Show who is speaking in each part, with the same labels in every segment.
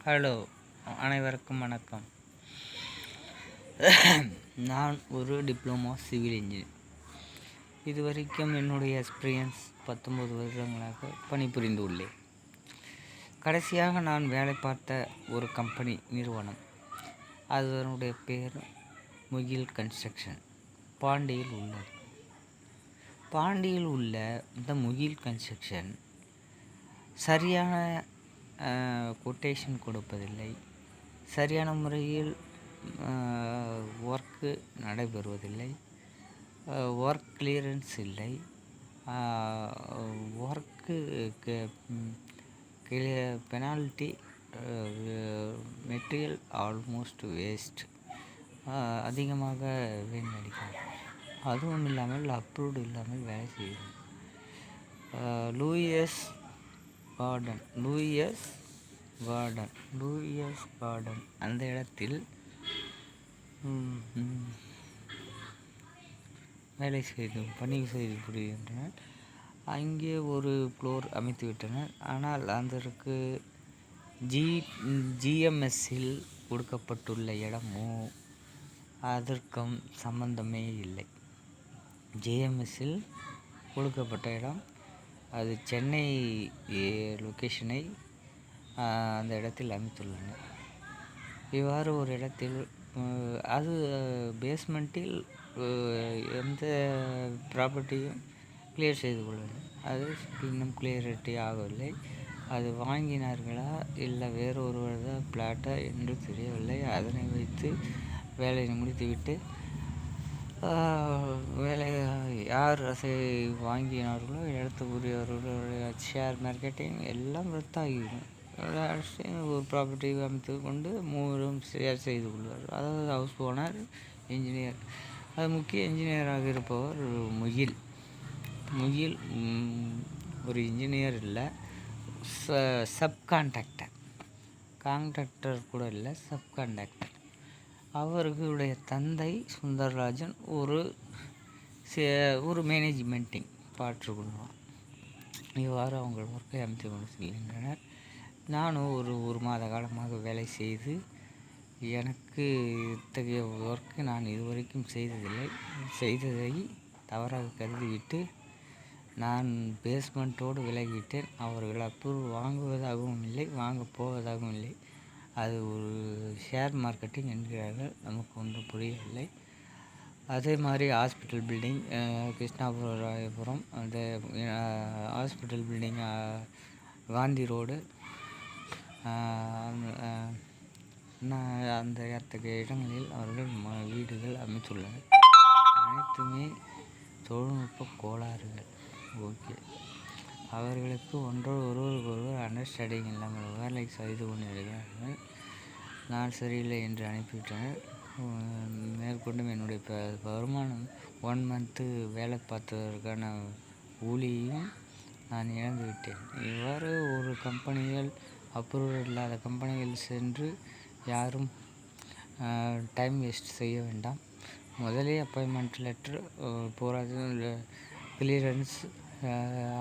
Speaker 1: Hello, அனைவருக்கும் வணக்கம். நான் ஒரு டிப்ளமோ சிவில் இன்ஜினியர். இதுவரைக்கும் என்னுடைய எக்ஸ்பீரியன்ஸ் 19 வருடங்களாக பணிபுரிந்து உள்ளேன். கடைசியாக நான் வேலை பார்த்த ஒரு கம்பெனி நிறுவனம், அதனுடைய பேர் முகில் கன்ஸ்ட்ரக்ஷன், பாண்டியில் உள்ளது. பாண்டியில் உள்ள இந்த முகில் கன்ஸ்ட்ரக்ஷன் சரியான கொட்டேஷன் கொடுப்பதில்லை, சரியான முறையில் ஒர்க்கு நடைபெறுவதில்லை, ஒர்க் கிளியரன்ஸ் இல்லை, work penalty, material almost waste, அதிகமாக வீணடிக்கிறார். அதுவும் இல்லாமல் அப்ரூவ்டு இல்லாமல் வேலை செய்கிறது. லூயிஸ் கார்டன் அந்த இடத்தில் பணி செய்து புரிகின்றனர். அங்கே ஒரு ஃப்ளோர் அமைத்து விட்டனர். ஆனால் அதற்கு ஜிஎம்எஸ்ஸில் கொடுக்கப்பட்டுள்ள இடமோ அதற்கும் சம்பந்தமே இல்லை. ஜிஎம்எஸ்ஸில் கொடுக்கப்பட்ட இடம் அது சென்னை லொக்கேஷனை அந்த இடத்தில் அமைத்துள்ளனர். இவ்வாறு ஒரு இடத்தில் அது பேஸ்மெண்ட்டில் எந்த ப்ராப்பர்ட்டியும் கிளியர் செய்து கொள்ளவில்லை. அது இன்னும் கிளியரிட்டி ஆகவில்லை. அது வாங்கினார்களா இல்லை வேறு ஒருவர் பிளாட்டா என்று தெரியவில்லை. அதனை வைத்து வேலையை முடித்துவிட்டு வேலை யார் அதை வாங்கினார்களோ இடத்துக்குரியவர்களுடைய ஷேர் மார்க்கெட்டிங் எல்லாம் ரத்தாகிவிடும். ஒரு ப்ராப்பர்ட்டி அமைத்து கொண்டு மூவரும் ஷேர் செய்து கொள்வார். அதாவது ஹவுஸ் ஓனர், இன்ஜினியர். அது முக்கிய இன்ஜினியராக இருப்பவர் முகில் ஒரு இன்ஜினியர் இல்லை, கான்ட்ராக்டர் கூட இல்லை, சப்கான்ட்ராக்டர். அவர்களுடைய தந்தை சுந்தரராஜன் ஒரு மேனேஜ்மெண்ட்டிங் பார்த்துக்கொள்வார். இவ்வாறு அவங்க ஒர்க்கை அமைத்து கொண்டு செல்கின்றனர். நானும் ஒரு மாத காலமாக வேலை செய்து எனக்கு இத்தகைய ஒர்க்கு நான் இதுவரைக்கும் செய்ததை தவறாக கருதிவிட்டு நான் பேஸ்மெண்ட்டோடு விலகிவிட்டேன். அவர்கள் அப்ரூவ் வாங்குவதாகவும் இல்லை, வாங்க போவதாகவும் இல்லை. அது ஒரு ஷேர் மார்க்கெட்டிங் என்கிறார்கள். நமக்கு ஒன்றும் புரியவில்லை. அதே மாதிரி ஹாஸ்பிட்டல் பில்டிங், கிருஷ்ணாபுரம் அந்த ஹாஸ்பிட்டல் பில்டிங், காந்தி ரோடு, அந்த அத்தகைய இடங்களில் அவர்கள் வீடுகள் அமைத்துள்ளனர். அனைத்துமே தொழில்நுட்ப கோளாறுகள். ஓகே, அவர்களுக்கு ஒருவருக்கொருவர் அண்டர்ஸ்டாண்டிங் இல்லாமல் வேலை செய்து கொண்டிருக்கிறார்கள். நான் சரியில்லை என்று அனுப்பிவிட்டனர். மேற்கொண்டும் என்னுடைய வருமானம் 1 மந்த்து வேலை பார்த்ததற்கான ஊழியையும் நான் இழந்து விட்டேன். இவ்வாறு ஒரு கம்பெனிகள், அப்ரூவல் இல்லாத கம்பெனிகள் சென்று யாரும் டைம் வேஸ்ட் செய்ய வேண்டாம். முதலே அப்பாயின்மெண்ட் லெட்ரு போராது, கிளியரன்ஸ்,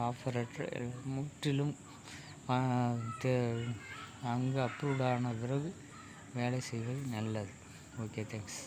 Speaker 1: ஆஃபர் லெட்ரு முற்றிலும் அங்கு அப்ரூவ்ட் ஆன பிறகு வேலை செய்வது நல்லது. Okay, thanks.